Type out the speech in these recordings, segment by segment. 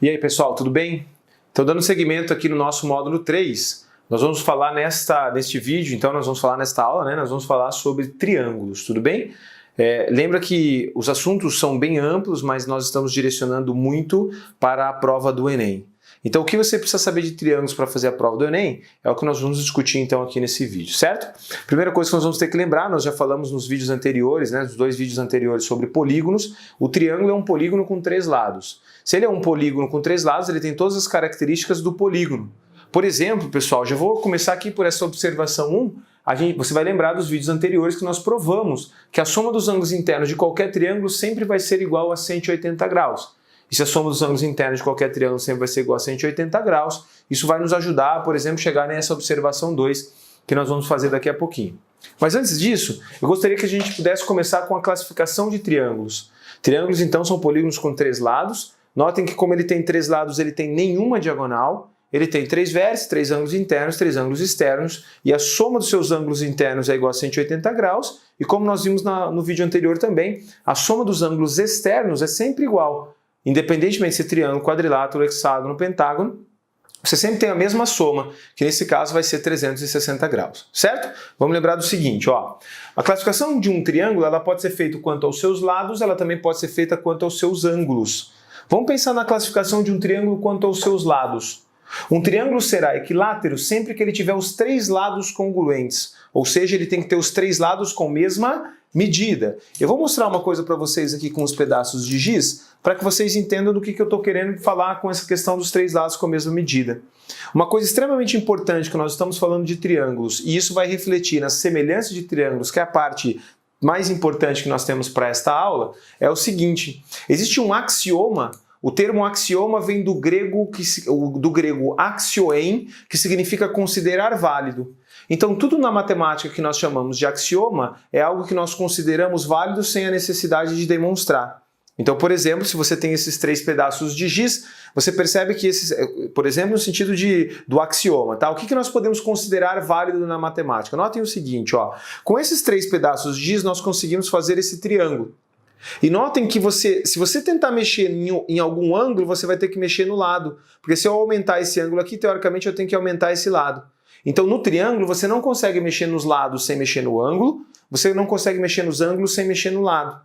E aí, pessoal, tudo bem? Então, dando seguimento aqui no nosso módulo 3, nós vamos falar neste vídeo, então nós vamos falar nesta aula, nós vamos falar sobre triângulos, tudo bem? Lembra que os assuntos são bem amplos, mas nós estamos direcionando muito para a prova do Enem. Então, o que você precisa saber de triângulos para fazer a prova do Enem é o que nós vamos discutir então aqui nesse vídeo, certo? Primeira coisa que nós vamos ter que lembrar, nós já falamos nos vídeos anteriores, nos 2 vídeos anteriores sobre polígonos, o triângulo é um polígono com 3 lados. Se ele é um polígono com 3 lados, ele tem todas as características do polígono. Por exemplo, pessoal, já vou começar aqui por essa observação 1, você vai lembrar dos vídeos anteriores que nós provamos que a soma dos ângulos internos de qualquer triângulo sempre vai ser igual a 180 graus. E se a soma dos ângulos internos de qualquer triângulo sempre vai ser igual a 180 graus, isso vai nos ajudar, por exemplo, a chegar nessa observação 2, que nós vamos fazer daqui a pouquinho. Mas antes disso, eu gostaria que a gente pudesse começar com a classificação de triângulos. Triângulos, então, são polígonos com 3 lados. Notem que como ele tem 3 lados, ele tem nenhuma diagonal. Ele tem 3 vértices, 3 ângulos internos, 3 ângulos externos, e a soma dos seus ângulos internos é igual a 180 graus, e como nós vimos no vídeo anterior também, a soma dos ângulos externos é sempre igual. Independentemente se triângulo, quadrilátero, hexágono, pentágono, você sempre tem a mesma soma, que nesse caso vai ser 360 graus, certo? Vamos lembrar do seguinte, a classificação de um triângulo ela pode ser feita quanto aos seus lados, ela também pode ser feita quanto aos seus ângulos. Vamos pensar na classificação de um triângulo quanto aos seus lados. Um triângulo será equilátero sempre que ele tiver os 3 lados congruentes, ou seja, ele tem que ter os 3 lados com a mesma medida. Eu vou mostrar uma coisa para vocês aqui com os pedaços de giz, para que vocês entendam do que eu estou querendo falar com essa questão dos 3 lados com a mesma medida. Uma coisa extremamente importante que nós estamos falando de triângulos, e isso vai refletir nas semelhanças de triângulos, que é a parte mais importante que nós temos para esta aula, é o seguinte: existe um axioma. O termo axioma vem do grego axioen, que significa considerar válido. Então, tudo na matemática que nós chamamos de axioma é algo que nós consideramos válido sem a necessidade de demonstrar. Então, por exemplo, se você tem esses 3 pedaços de giz, você percebe que esses, por exemplo, no sentido do axioma, tá? O que nós podemos considerar válido na matemática? Notem o seguinte, com esses 3 pedaços de giz, nós conseguimos fazer esse triângulo. E notem que se você tentar mexer em algum ângulo, você vai ter que mexer no lado. Porque se eu aumentar esse ângulo aqui, teoricamente eu tenho que aumentar esse lado. Então no triângulo você não consegue mexer nos lados sem mexer no ângulo, você não consegue mexer nos ângulos sem mexer no lado.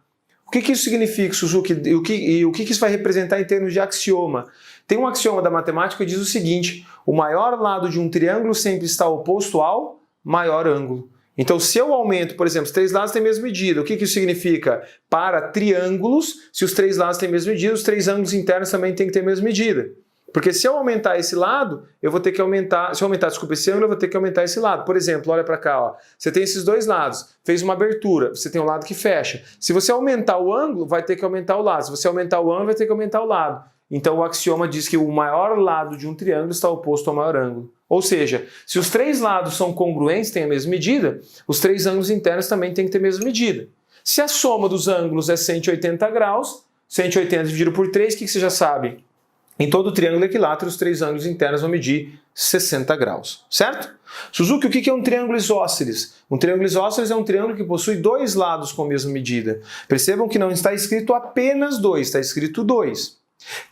O que isso significa, Suzuki? E o que isso vai representar em termos de axioma? Tem um axioma da matemática que diz o seguinte: o maior lado de um triângulo sempre está oposto ao maior ângulo. Então, se eu aumento, por exemplo, os 3 lados têm a mesma medida, o que isso significa? Para triângulos, se os 3 lados têm a mesma medida, os 3 ângulos internos também têm que ter a mesma medida. Porque se eu aumentar esse lado, eu vou ter que aumentar, esse ângulo, eu vou ter que aumentar esse lado. Por exemplo, olha para cá, você tem esses 2 lados, fez uma abertura, você tem um lado que fecha. Se você aumentar o ângulo, vai ter que aumentar o lado. Se você aumentar o ângulo, vai ter que aumentar o lado. Então o axioma diz que o maior lado de um triângulo está oposto ao maior ângulo. Ou seja, se os 3 lados são congruentes, têm a mesma medida, os 3 ângulos internos também têm que ter a mesma medida. Se a soma dos ângulos é 180 graus, 180 dividido por 3, o que você já sabe? Em todo triângulo equilátero, os 3 ângulos internos vão medir 60 graus, certo? Suzuki, o que é um triângulo isósceles? Um triângulo isósceles é um triângulo que possui 2 lados com a mesma medida. Percebam que não está escrito apenas 2, está escrito 2.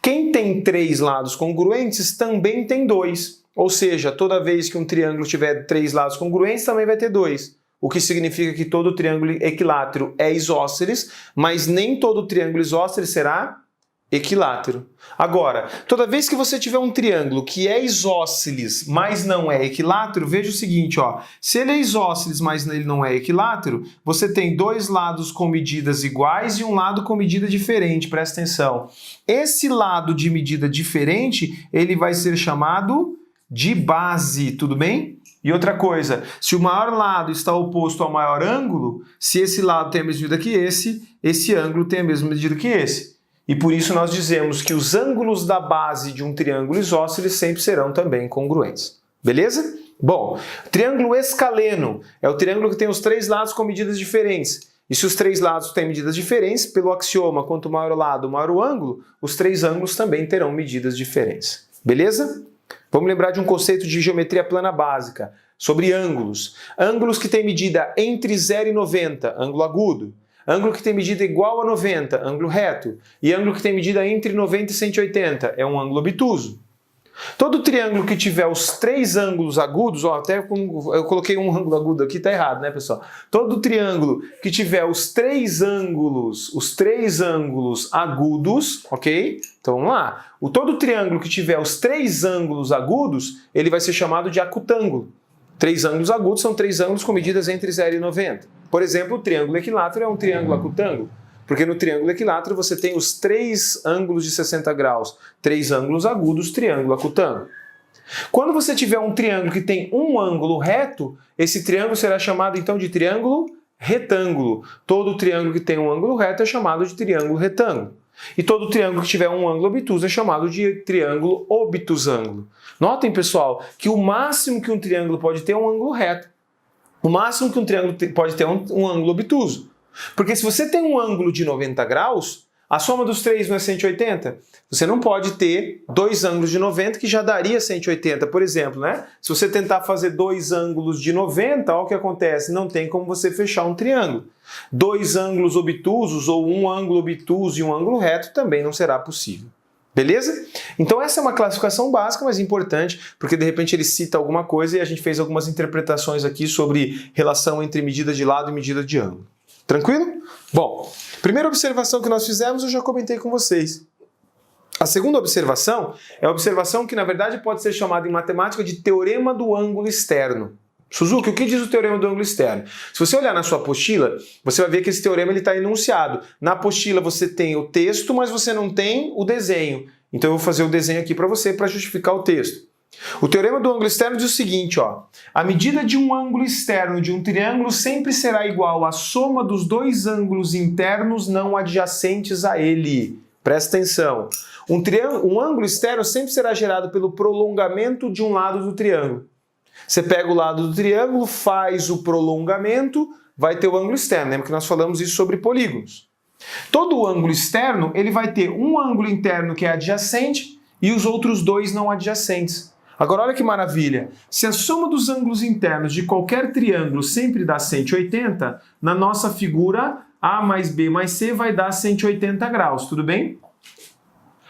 Quem tem 3 lados congruentes também tem 2. Ou seja, toda vez que um triângulo tiver 3 lados congruentes, também vai ter 2. O que significa que todo triângulo equilátero é isósceles, mas nem todo triângulo isósceles será equilátero. Agora, toda vez que você tiver um triângulo que é isósceles, mas não é equilátero, veja o seguinte, se ele é isósceles, mas ele não é equilátero, você tem 2 lados com medidas iguais e um lado com medida diferente, presta atenção. Esse lado de medida diferente, ele vai ser chamado de base, tudo bem? E outra coisa, se o maior lado está oposto ao maior ângulo, se esse lado tem a mesma medida que esse ângulo tem a mesma medida que esse. E por isso nós dizemos que os ângulos da base de um triângulo isósceles sempre serão também congruentes. Beleza? Bom, triângulo escaleno é o triângulo que tem os 3 lados com medidas diferentes. E se os 3 lados têm medidas diferentes, pelo axioma, quanto maior o lado, maior o ângulo, os 3 ângulos também terão medidas diferentes. Beleza? Vamos lembrar de um conceito de geometria plana básica, sobre ângulos. Ângulos que têm medida entre 0 e 90, ângulo agudo. Ângulo que tem medida igual a 90, ângulo reto. E ângulo que tem medida entre 90 e 180 é um ângulo obtuso. Todo triângulo que tiver os três ângulos agudos, ó, até eu coloquei um ângulo agudo aqui, tá errado, né, pessoal? Todo triângulo que tiver os três ângulos agudos, ok? Então vamos lá. Todo triângulo que tiver os três ângulos agudos, ele vai ser chamado de acutângulo. Três ângulos agudos são três ângulos com medidas entre 0 e 90. Por exemplo, o triângulo equilátero é um triângulo acutângulo. Porque no triângulo equilátero você tem os três ângulos de 60 graus, três ângulos agudos, triângulo acutângulo. Quando você tiver um triângulo que tem um ângulo reto, esse triângulo será chamado então de triângulo retângulo. Todo triângulo que tem um ângulo reto é chamado de triângulo retângulo. E todo triângulo que tiver um ângulo obtuso é chamado de triângulo obtusângulo. Notem, pessoal, que o máximo que um triângulo pode ter é um ângulo reto. O máximo que um triângulo pode ter é um ângulo obtuso. Porque se você tem um ângulo de 90 graus, a soma dos três não é 180? Você não pode ter dois ângulos de 90 que já daria 180, por exemplo, né? Se você tentar fazer dois ângulos de 90, olha o que acontece, não tem como você fechar um triângulo. Dois ângulos obtusos ou um ângulo obtuso e um ângulo reto também não será possível. Beleza? Então essa é uma classificação básica, mas importante, porque de repente ele cita alguma coisa e a gente fez algumas interpretações aqui sobre relação entre medida de lado e medida de ângulo. Tranquilo? Bom, primeira observação que nós fizemos eu já comentei com vocês. A segunda observação é a observação que na verdade pode ser chamada em matemática de teorema do ângulo externo. Suzuki, o que diz o teorema do ângulo externo? Se você olhar na sua apostila, você vai ver que esse teorema está enunciado. Na apostila você tem o texto, mas você não tem o desenho. Então eu vou fazer o desenho aqui para você para justificar o texto. O teorema do ângulo externo diz o seguinte, ó. A medida de um ângulo externo de um triângulo sempre será igual à soma dos dois ângulos internos não adjacentes a ele. Presta atenção. Um ângulo externo sempre será gerado pelo prolongamento de um lado do triângulo. Você pega o lado do triângulo, faz o prolongamento, vai ter o ângulo externo. Lembra que nós falamos isso sobre polígonos. Todo ângulo externo ele vai ter um ângulo interno que é adjacente e os outros dois não adjacentes. Agora olha que maravilha, se a soma dos ângulos internos de qualquer triângulo sempre dá 180, na nossa figura A mais B mais C vai dar 180 graus, tudo bem?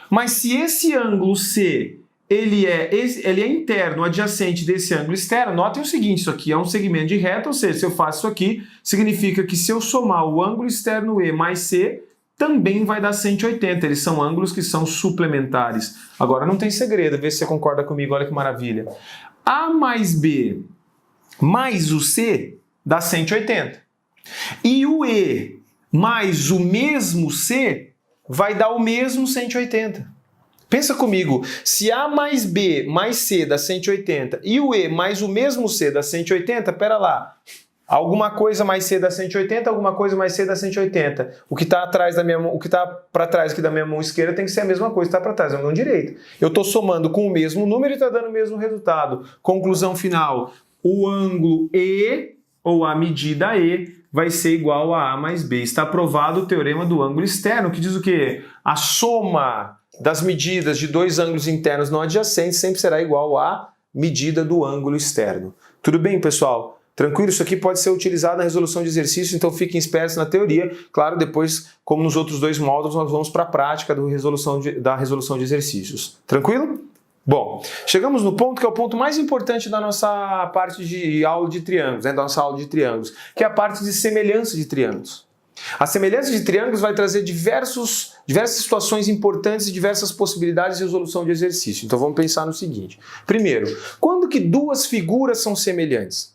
Mas se esse ângulo C ele é interno, adjacente desse ângulo externo, notem o seguinte, isso aqui é um segmento de reta, ou seja, se eu faço isso aqui, significa que se eu somar o ângulo externo E mais C, também vai dar 180, eles são ângulos que são suplementares. Agora não tem segredo, vê se você concorda comigo, olha que maravilha. A mais B mais o C dá 180. E o E mais o mesmo C vai dar o mesmo 180. Pensa comigo, se A mais B mais C dá 180 e o E mais o mesmo C dá 180, pera lá. Alguma coisa mais C dá 180, alguma coisa mais C dá 180. O que está atrás da minha mão, o que está para trás aqui da minha mão esquerda tem que ser a mesma coisa que está para trás da minha mão direita. Eu estou somando com o mesmo número e está dando o mesmo resultado. Conclusão final, o ângulo E, ou a medida E, vai ser igual a A mais B. Está provado o teorema do ângulo externo, que diz o quê? A soma das medidas de dois ângulos internos não adjacentes sempre será igual à medida do ângulo externo. Tudo bem, pessoal? Tranquilo? Isso aqui pode ser utilizado na resolução de exercícios, então fiquem espertos na teoria. Claro, depois, como nos outros dois módulos, nós vamos para a prática da resolução de exercícios. Tranquilo? Bom, chegamos no ponto que é o ponto mais importante da nossa parte de aula de triângulos, né, da nossa aula de triângulos, que é a parte de semelhança de triângulos. A semelhança de triângulos vai trazer diversas situações importantes e diversas possibilidades de resolução de exercício. Então vamos pensar no seguinte. Primeiro, quando que duas figuras são semelhantes?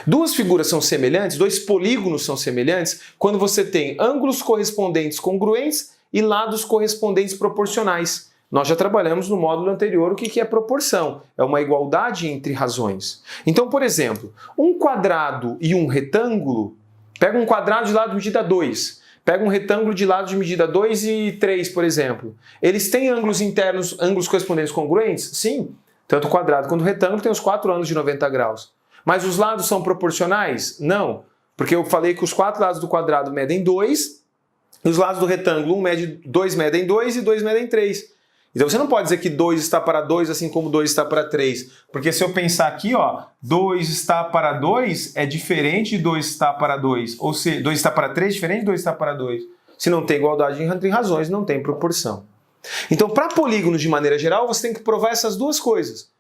Duas figuras são semelhantes, dois polígonos são semelhantes, quando você tem ângulos correspondentes congruentes e lados correspondentes proporcionais. Nós já trabalhamos no módulo anterior o que é proporção. É uma igualdade entre razões. Então, por exemplo, um quadrado e um retângulo, pega um quadrado de lado de medida 2, pega um retângulo de lado de medida 2 e 3, por exemplo. Eles têm ângulos internos, ângulos correspondentes congruentes? Sim. Tanto o quadrado quanto o retângulo tem os 4 ângulos de 90 graus. Mas os lados são proporcionais? Não. Porque eu falei que os 4 lados do quadrado medem 2, e os lados do retângulo 2 medem 2 e 2 medem 3. Então você não pode dizer que 2 está para 2 assim como 2 está para 3. Porque se eu pensar aqui, ó, 2 está para 2 é diferente de 2 está para 2. Ou seja, 2 está para 3 é diferente de 2 está para 2. Se não tem igualdade entre razões, não tem proporção. Então, para polígonos de maneira geral, você tem que provar essas duas coisas.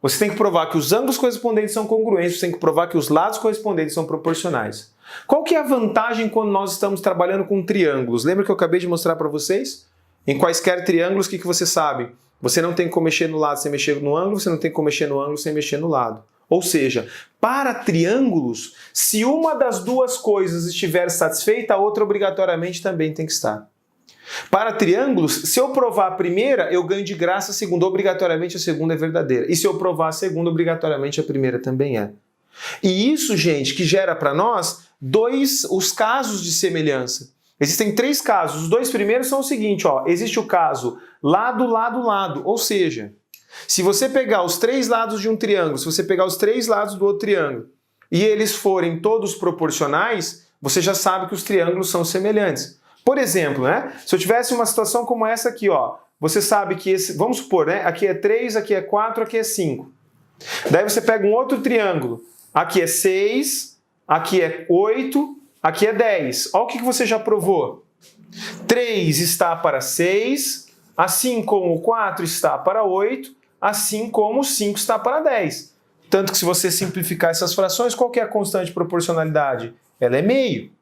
Você tem que provar que os ângulos correspondentes são congruentes, você tem que provar que os lados correspondentes são proporcionais. Qual que é a vantagem quando nós estamos trabalhando com triângulos? Lembra que eu acabei de mostrar para vocês? Em quaisquer triângulos, o que você sabe? Você não tem como mexer no lado sem mexer no ângulo, você não tem como mexer no ângulo sem mexer no lado. Ou seja, para triângulos, se uma das duas coisas estiver satisfeita, a outra obrigatoriamente também tem que estar. Para triângulos, se eu provar a primeira, eu ganho de graça a segunda. Obrigatoriamente a segunda é verdadeira. E se eu provar a segunda, obrigatoriamente a primeira também é. E isso, gente, que gera para nós os casos de semelhança. Existem 3 casos. Os 2 primeiros são o seguinte, ó. Existe o caso lado, lado, lado. Ou seja, se você pegar os 3 lados de um triângulo, se você pegar os 3 lados do outro triângulo e eles forem todos proporcionais, você já sabe que os triângulos são semelhantes. Por exemplo, né? Se eu tivesse uma situação como essa aqui, ó, você sabe que esse, vamos supor, né? Aqui é 3, aqui é 4, aqui é 5. Daí você pega um outro triângulo. Aqui é 6, aqui é 8, aqui é 10. Olha o que você já provou. 3 está para 6, assim como o 4 está para 8, assim como o 5 está para 10. Tanto que se você simplificar essas frações, qual que é a constante de proporcionalidade? Ela é meio.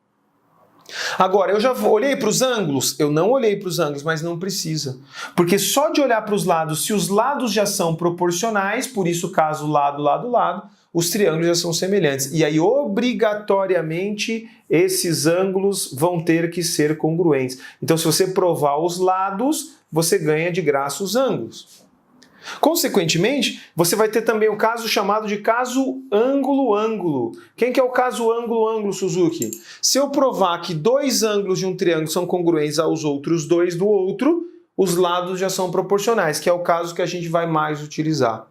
Agora, eu já olhei para os ângulos? Eu não olhei para os ângulos, mas não precisa. Porque só de olhar para os lados, se os lados já são proporcionais, por isso caso lado, lado, lado, os triângulos já são semelhantes. E aí, obrigatoriamente, esses ângulos vão ter que ser congruentes. Então, se você provar os lados, você ganha de graça os ângulos. Consequentemente, você vai ter também o caso chamado de caso ângulo-ângulo. Quem que é o caso ângulo-ângulo, Suzuki? Se eu provar que 2 ângulos de um triângulo são congruentes aos outros 2 do outro, os lados já são proporcionais, que é o caso que a gente vai mais utilizar.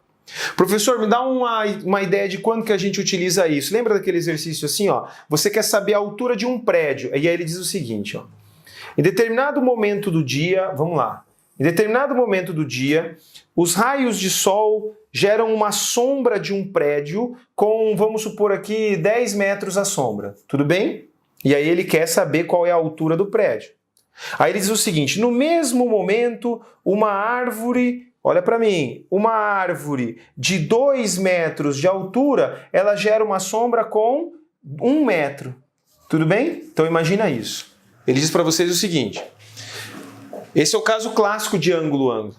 Professor, me dá uma ideia de quando que a gente utiliza isso. Lembra daquele exercício assim, ó? Você quer saber a altura de um prédio. E aí ele diz o seguinte, ó. Em determinado momento do dia, vamos lá. Em determinado momento do dia, os raios de sol geram uma sombra de um prédio com, vamos supor aqui, 10 metros a sombra. Tudo bem? E aí ele quer saber qual é a altura do prédio. Aí ele diz o seguinte, no mesmo momento, uma árvore, olha para mim, uma árvore de 2 metros de altura, ela gera uma sombra com 1 metro. Tudo bem? Então imagina isso. Ele diz para vocês o seguinte, esse é o caso clássico de ângulo-ângulo.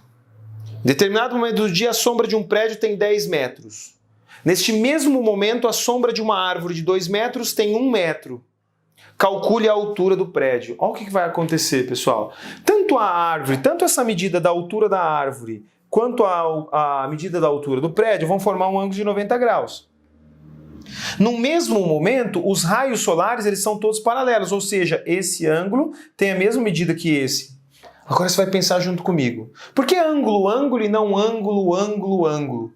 Em determinado momento do dia, a sombra de um prédio tem 10 metros. Neste mesmo momento, a sombra de uma árvore de 2 metros tem 1 metro. Calcule a altura do prédio. Olha o que vai acontecer, pessoal. Tanto a árvore, tanto essa medida da altura da árvore, quanto a medida da altura do prédio vão formar um ângulo de 90 graus. No mesmo momento, os raios solares eles são todos paralelos, ou seja, esse ângulo tem a mesma medida que esse. Agora você vai pensar junto comigo. Por que ângulo, ângulo e não ângulo, ângulo, ângulo?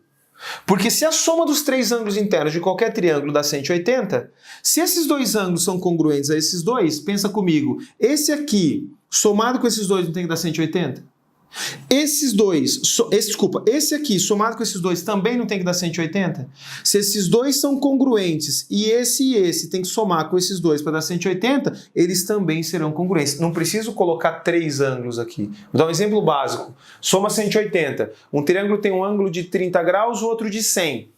Porque se a soma dos 3 ângulos internos de qualquer triângulo dá 180, se esses 2 ângulos são congruentes a esses 2, pensa comigo, esse aqui, somado com esses 2, não tem que dar 180? Esse aqui, somado com esses 2, também não tem que dar 180? Se esses 2 são congruentes e esse tem que somar com esses 2 para dar 180, eles também serão congruentes. Não preciso colocar 3 ângulos aqui. Vou dar um exemplo básico. Soma 180. Um triângulo tem um ângulo de 30 graus, o outro de 100.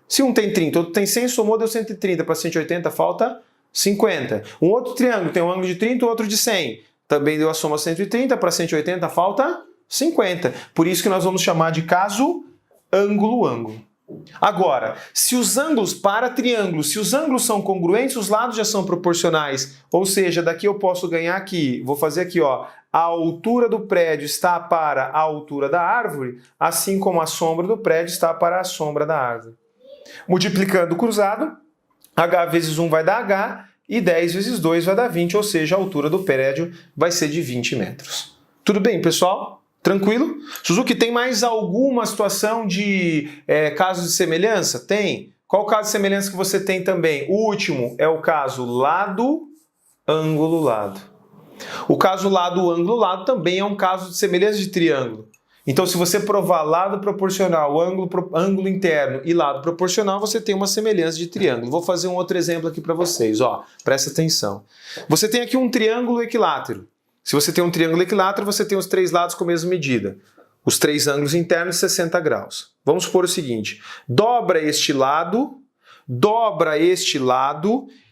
Se um tem 30, o outro tem 100, somou, deu 130. Para 180 falta 50. Um outro triângulo tem um ângulo de 30, o outro de 100. Também deu a soma 130, para 180 falta 50. Por isso que nós vamos chamar de caso ângulo-ângulo. Agora, se os ângulos para triângulos, se os ângulos são congruentes, os lados já são proporcionais. Ou seja, daqui eu posso ganhar aqui, vou fazer aqui, ó, a altura do prédio está para a altura da árvore, assim como a sombra do prédio está para a sombra da árvore. Multiplicando o cruzado, h vezes 1 vai dar h, e 10 vezes 2 vai dar 20, ou seja, a altura do prédio vai ser de 20 metros. Tudo bem, pessoal? Tranquilo? Suzuki, tem mais alguma situação de caso de semelhança? Tem. Qual o caso de semelhança que você tem também? O último é o caso lado, ângulo, lado. O caso lado, ângulo, lado também é um caso de semelhança de triângulo. Então, se você provar lado proporcional, ângulo interno e lado proporcional, você tem uma semelhança de triângulo. Vou fazer um outro exemplo aqui para vocês, ó. Presta atenção. Você tem aqui um triângulo equilátero. Se você tem um triângulo equilátero, você tem os três lados com a mesma medida. Os três ângulos internos, 60 graus. Vamos supor o seguinte: dobra este lado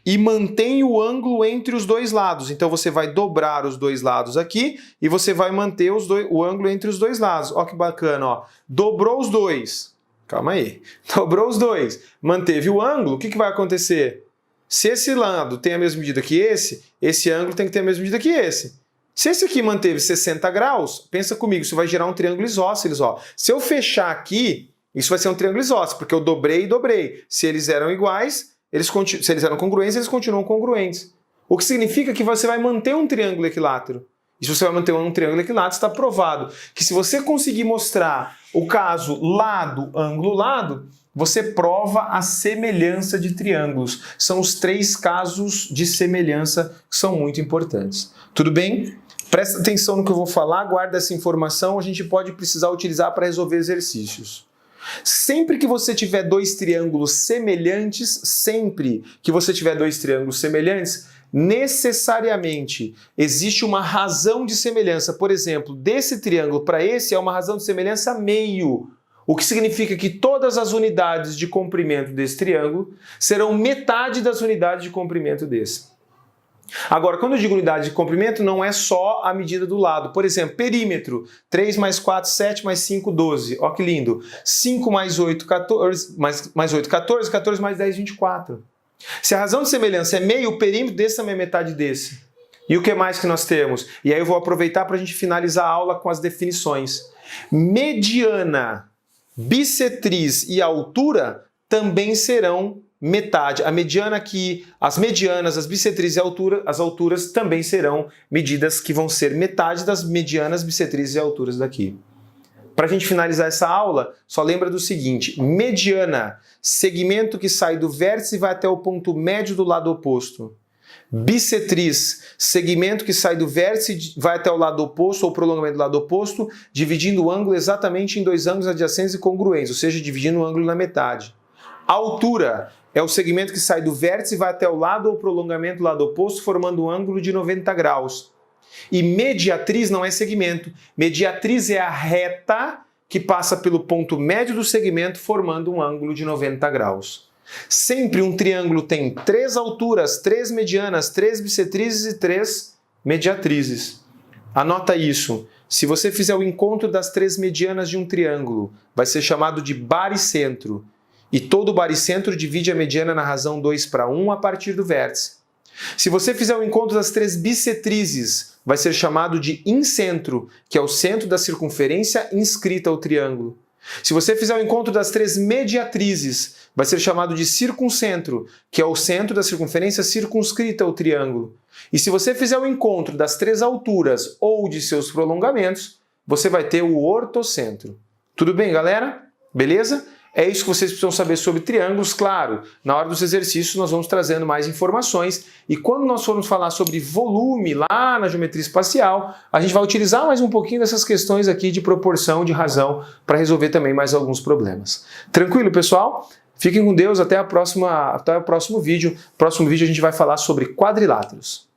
e mantém o ângulo entre os dois lados. Então você vai dobrar os dois lados aqui e você vai manter o ângulo entre os dois lados. Ó que bacana, ó. Dobrou os dois. Calma aí. Dobrou os dois. Manteve o ângulo, o que vai acontecer? Se esse lado tem a mesma medida que esse ângulo tem que ter a mesma medida que esse. Se esse aqui manteve 60 graus, pensa comigo, isso vai gerar um triângulo isósceles, ó. Se eu fechar aqui, isso vai ser um triângulo isósceles, porque eu dobrei e dobrei. Se eles eram iguais, se eles eram congruentes, eles continuam congruentes. O que significa que você vai manter um triângulo equilátero. E se você vai manter um triângulo equilátero, está provado que se você conseguir mostrar o caso lado, ângulo, lado, você prova a semelhança de triângulos. São os três casos de semelhança que são muito importantes. Tudo bem? Presta atenção no que eu vou falar, guarda essa informação, a gente pode precisar utilizar para resolver exercícios. Sempre que você tiver dois triângulos semelhantes, necessariamente existe uma razão de semelhança. Por exemplo, desse triângulo para esse é uma razão de semelhança meio, o que significa que todas as unidades de comprimento desse triângulo serão metade das unidades de comprimento desse. Agora, quando eu digo unidade de comprimento, não é só a medida do lado. Por exemplo, perímetro, 3 mais 4, 7 mais 5, 12. Ó que lindo. 5 mais 8, 14, mais 8, 14, 14 mais 10, 24. Se a razão de semelhança é meio, o perímetro desse também é metade desse. E o que mais que nós temos? E aí eu vou aproveitar para a gente finalizar a aula com as definições. Mediana, bissetriz e altura também serão metade. A mediana aqui, as medianas, as bissetrizes e as alturas também serão medidas que vão ser metade das medianas, bissetrizes e alturas daqui. Para a gente finalizar essa aula, só lembra do seguinte: mediana, segmento que sai do vértice e vai até o ponto médio do lado oposto. Bissetriz, segmento que sai do vértice e vai até o lado oposto ou prolongamento do lado oposto, dividindo o ângulo exatamente em dois ângulos adjacentes e congruentes, ou seja, dividindo o ângulo na metade. Altura é o segmento que sai do vértice e vai até o lado ou prolongamento do lado oposto, formando um ângulo de 90 graus. E mediatriz não é segmento. Mediatriz é a reta que passa pelo ponto médio do segmento, formando um ângulo de 90 graus. Sempre um triângulo tem 3 alturas, 3 medianas, 3 bissetrizes e 3 mediatrizes. Anota isso. Se você fizer o encontro das 3 medianas de um triângulo, vai ser chamado de baricentro. E todo baricentro divide a mediana na razão 2/1 a partir do vértice. Se você fizer o encontro das 3 bissetrizes, vai ser chamado de incentro, que é o centro da circunferência inscrita ao triângulo. Se você fizer o encontro das 3 mediatrizes, vai ser chamado de circuncentro, que é o centro da circunferência circunscrita ao triângulo. E se você fizer o encontro das 3 alturas ou de seus prolongamentos, você vai ter o ortocentro. Tudo bem, galera? Beleza? É isso que vocês precisam saber sobre triângulos. Claro, na hora dos exercícios nós vamos trazendo mais informações e quando nós formos falar sobre volume lá na geometria espacial, a gente vai utilizar mais um pouquinho dessas questões aqui de proporção, de razão, para resolver também mais alguns problemas. Tranquilo, pessoal? Fiquem com Deus, até o próximo vídeo. No próximo vídeo a gente vai falar sobre quadriláteros.